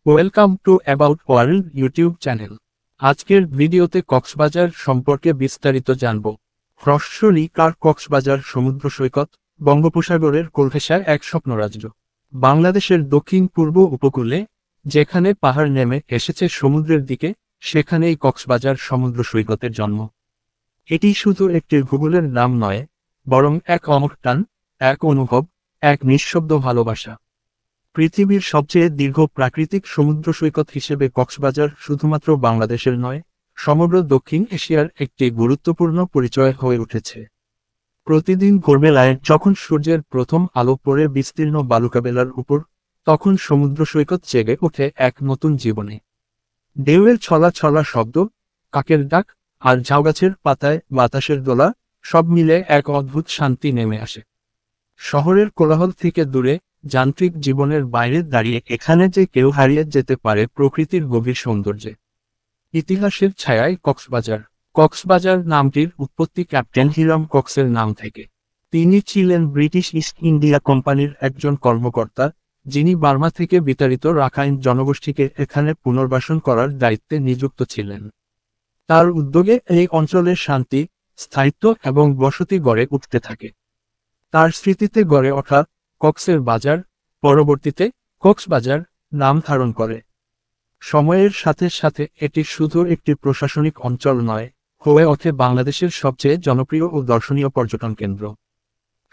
Welcome to about world YouTube channel. আজকের ভিডিওতে কক্সবাজার সম্পর্কে বিস্তারিত জানব। হ্রস্বরিকার কক্সবাজার সমুদ্র সৈকত বঙ্গোপসাগরের কোলঘেঁষায় এক স্বপ্নরাজ্য। বাংলাদেশের দক্ষিণ পূর্ব উপকূলে, যেখানে পাহাড় নেমে এসেছে সমুদ্রের দিকে, সেখানেই কক্সবাজার সমুদ্র সৈকতের জন্ম। এটি শুধু একটি ভূগোলের নাম নয়, বরং এক অমর টান, এক অনুভব, এক নিঃশব্দ ভালোবাসা। পৃথিবীর সবচেয়ে দীর্ঘ প্রাকৃতিক সমুদ্র সৈকত হিসেবে কক্সবাজার শুধুমাত্র বাংলাদেশের নয়, সমগ্র দক্ষিণ এশিয়ার একটি গুরুত্বপূর্ণ পরিচয় হয়ে উঠেছে। প্রতিদিন ভোরবেলায় যখন সূর্যের প্রথম আলো পড়ে বিস্তীর্ণ বালুকাবেলার উপর, তখন সমুদ্র সৈকত জেগে ওঠে এক নতুন জীবনে। ঢেউয়ের ছলা ছলা শব্দ, কাকের ডাক, আর ঝাউগাছের পাতায় বাতাসের দোলা, সব মিলে এক অদ্ভুত শান্তি নেমে আসে। শহরের কোলাহল থেকে দূরে, যান্ত্রিক জীবনের বাইরে দাঁড়িয়ে এখানে যে কেউ হারিয়ে যেতে পারে প্রকৃতির গভীর সৌন্দর্যে। ইতিহাসের ছায়ায় কক্সবাজার। কক্সবাজার নামটির উৎপত্তি ক্যাপ্টেন হিরাম কক্সের নাম থেকে। তিনি ছিলেন ব্রিটিশ ইস্ট ইন্ডিয়া কোম্পানির একজন কর্মকর্তা, যিনি বার্মা থেকে বিতাড়িত রাখাইন জনগোষ্ঠীকে এখানে পুনর্বাসন করার দায়িত্বে নিযুক্ত ছিলেন। তার উদ্যোগে এই অঞ্চলের শান্তি, স্থায়িত্ব এবং বসতি গড়ে উঠতে থাকে। তার স্মৃতিতে গড়ে ওঠা কক্সের বাজার পরবর্তীতে কক্সবাজার নাম ধারণ করে। সময়ের সাথে সাথে এটি শুধু একটি প্রশাসনিক অঞ্চল নয়, হয়ে ওঠে বাংলাদেশের সবচেয়ে জনপ্রিয় ও দর্শনীয় পর্যটন কেন্দ্র।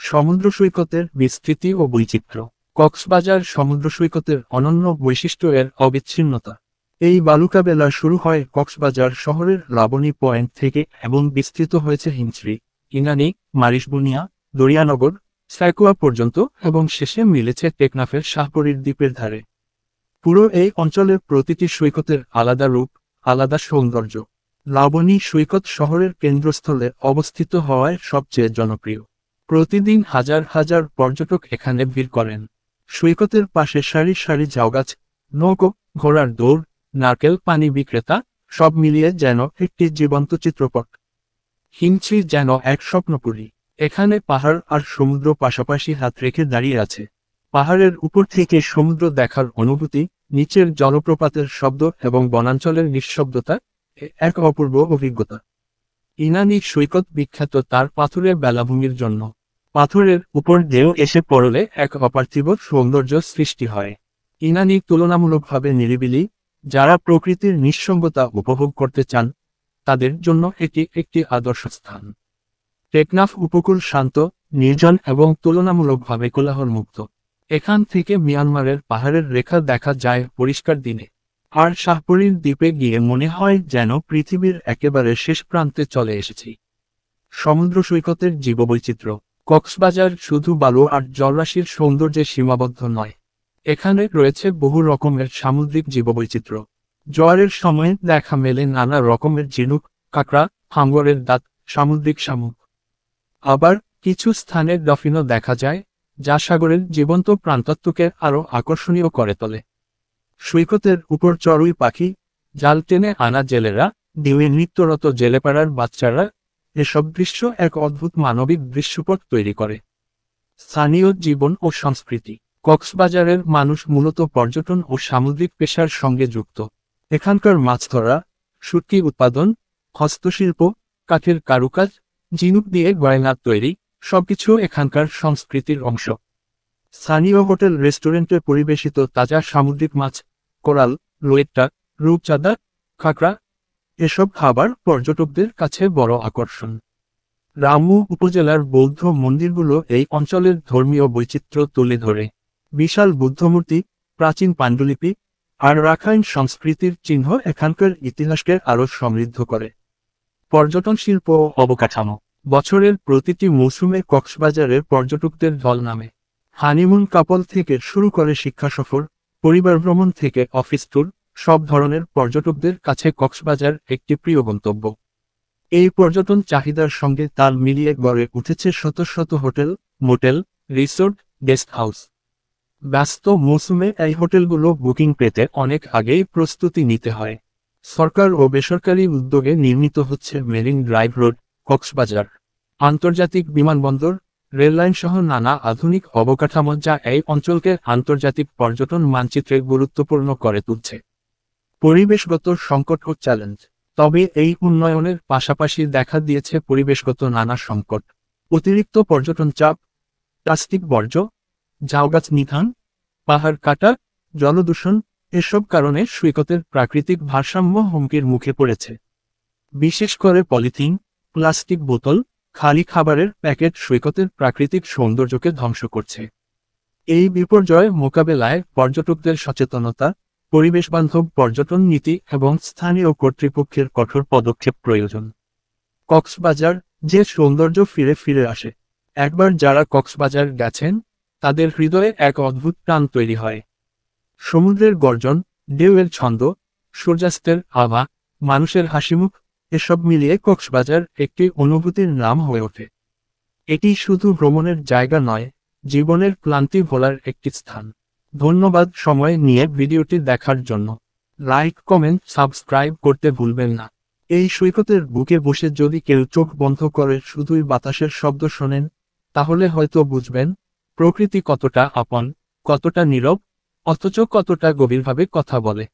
সমুদ্র সৈকতের বিস্তৃতি ও বৈচিত্র্য। কক্সবাজার সমুদ্র সৈকতের অনন্য বৈশিষ্ট্য এর অবিচ্ছিন্নতা। এই বালুকাবেলা শুরু হয় কক্সবাজার শহরের লাবণী পয়েন্ট থেকে এবং বিস্তৃত হয়েছে হিমছড়ি, ইনানি, মারিশবুনিয়া, দরিয়ানগর, সাইকুয়া পর্যন্ত এবং শেষে মিলেছে টেকনাফের শাহপরীর দ্বীপের ধারে। পুরো এই অঞ্চলের প্রতিটি সৈকতের আলাদা রূপ, আলাদা সৌন্দর্য। লাবণী সৈকত শহরের কেন্দ্রস্থলে অবস্থিত হওয়ায় সবচেয়ে জনপ্রিয়। প্রতিদিন হাজার হাজার পর্যটক এখানে ভিড় করেন। সৈকতের পাশে সারি সারি ঝাউগাছ, নৌকো, ঘোড়ার দৌড়, নারকেল পানি বিক্রেতা, সব মিলিয়ে যেন একটি জীবন্ত চিত্রপট। হিমছড়ি যেন এক স্বপ্নপুরী। এখানে পাহাড় আর সমুদ্র পাশাপাশি হাত রেখে দাঁড়িয়ে আছে। পাহাড়ের উপর থেকে সমুদ্র দেখার অনুভূতি, নিচের জলপ্রপাতের শব্দ এবং বনাঞ্চলের নিঃশব্দতা, এক অপূর্ব অভিজ্ঞতা। ইনানি সৈকত বিখ্যাত তার পাথুরে বেলাভূমির জন্য। পাথরের উপর ঢেউ এসে পড়লে এক অপার্থিব সৌন্দর্য সৃষ্টি হয়। ইনানি তুলনামূলকভাবে নিরিবিলি, যারা প্রকৃতির নিঃসঙ্গতা উপভোগ করতে চান, তাদের জন্য এটি একটি আদর্শ স্থান। টেকনাফ উপকূল শান্ত, নির্জন এবং তুলনামূলকভাবে কোলাহলমুক্ত। এখান থেকে মিয়ানমারের পাহাড়ের রেখা দেখা যায় পরিষ্কার দিনে। আর শাহপরীর দ্বীপে গিয়ে মনে হয় যেন পৃথিবীর একেবারে শেষ প্রান্তে চলে এসেছি। সমুদ্র সৈকতের জীববৈচিত্র্য। কক্সবাজার শুধু বালু আর জলরাশির সৌন্দর্যে সীমাবদ্ধ নয়। এখানে রয়েছে বহু রকমের সামুদ্রিক জীববৈচিত্র্য। জোয়ারের সময় দেখা মেলে নানা রকমের ঝিনুক, কাঁকড়া, হাঙ্গরের দাঁত, সামুদ্রিক শামুক। আবার কিছু স্থানে ডলফিনও দেখা যায়, যা সাগরের জীবন্ত প্রাণতত্ত্বকে আরও আকর্ষণীয় করে তোলে। সৈকতের উপর চড়ুই পাখি, জাল টেনে আনা জেলেরা, ঢেউয়ে নৃত্যরত জেলেপাড়ার বাচ্চারা, এসব দৃশ্য এক অদ্ভুত মানবিক দৃশ্যপট তৈরি করে। স্থানীয় জীবন ও সংস্কৃতি। কক্সবাজারের মানুষ মূলত পর্যটন ও সামুদ্রিক পেশার সঙ্গে যুক্ত। এখানকার মাছ ধরা, শুটকি উৎপাদন, হস্তশিল্প, কাঠের কারুকাজ, ঝিনুক দিয়ে গয়না তৈরি, সবকিছু এখানকার সংস্কৃতির অংশ। স্থানীয় হোটেল রেস্টুরেন্টে পরিবেশিত তাজা সামুদ্রিক মাছ, কোরাল, রুইটা, রূপচাঁদা, কাঁকড়া, এসব খাবার পর্যটকদের কাছে বড় আকর্ষণ। রামু উপজেলার বৌদ্ধ মন্দিরগুলো এই অঞ্চলের ধর্মীয় বৈচিত্র্য তুলে ধরে। বিশাল বুদ্ধমূর্তি, প্রাচীন পাণ্ডুলিপি, আর রাখাইন সংস্কৃতির চিহ্ন এখানকার ইতিহাসকে আরও সমৃদ্ধ করে। পর্যটন শিল্প ও অবকাঠামো। বছরের প্রতিটি মৌসুমে কক্সবাজারের পর্যটকদের ঢল নামে। হানিমুন কাপল থেকে শুরু করে শিক্ষা সফর, পরিবার ভ্রমণ থেকে অফিস ট্যুর, সব ধরনের পর্যটকদের কাছে কক্সবাজার একটি প্রিয় গন্তব্য। এই পর্যটন চাহিদার সঙ্গে তাল মিলিয়ে গড়ে উঠেছে শত শত hotel, motel, resort, guest house. ব্যস্ত মৌসুমে এই হোটেলগুলো বুকিং পেতে অনেক আগেই প্রস্তুতি নিতে হয়। সরকার ও বেসরকারি উদ্যোগে নির্মিত হচ্ছে মেরিন ড্রাইভ রোড, কক্সবাজার। আন্তর্জাতিক বিমানবন্দর, রেললাইন সহ নানা আধুনিক অবকাঠামো যা এই অঞ্চলকে আন্তর্জাতিক পর্যটন মানচিত্রে গুরুত্বপূর্ণ করে তুলছে। পরিবেশগত সংকট ও চ্যালেঞ্জ। তবে এই উন্নয়নের পাশাপাশি দেখা দিয়েছে পরিবেশগত নানা সংকট। অতিরিক্ত পর্যটন চাপ, প্লাস্টিক বর্জ্য, ঝাউগাছ নিধন, পাহাড় কাটা, জলদূষণ এসব কারণে সৈকতের প্রাকৃতিক ভারসাম্য হুমকির মুখে পড়েছে। বিশেষ করে পলিথিন, প্লাস্টিক বোতল, খালি খাবারের প্যাকেট সৈকতের প্রাকৃতিক সৌন্দর্যকে ধ্বংস করছে। এই বিপর্যয় মোকাবেলায় পর্যটকদের সচেতনতা, পরিবেশবান্ধব পর্যটন নীতি এবং স্থানীয় কর্তৃপক্ষের কঠোর পদক্ষেপ প্রয়োজন। কক্সবাজার, যে সৌন্দর্য ফিরে ফিরে আসে। একবার যারা কক্সবাজার গেছেন তাদের হৃদয়ে এক অদ্ভুত টান তৈরি হয়। সমুদ্রের গর্জন, ঢেউয়ের ছন্দ, সূর্যাস্তের আভা, মানুষের হাসিমুখ এসব মিলিয়ে কক্সবাজার একটি অনুভূতির নাম হয়ে ওঠে। এটি শুধু ভ্রমণের জায়গা নয়, জীবনের ক্লান্তি ভোলার একটি স্থান। ধন্যবাদ সময় নিয়ে ভিডিওটি দেখার জন্য। লাইক, কমেন্ট, সাবস্ক্রাইব করতে ভুলবেন না। এই সৈকতের বুকে বসে যদি কেউ চোখ বন্ধ করে শুধুই বাতাসের শব্দ শোনেন, তাহলে হয়তো বুঝবেন প্রকৃতি কতটা আপন, কতটা নীরব, অথচ কতটা গভীরভাবে কথা বলে।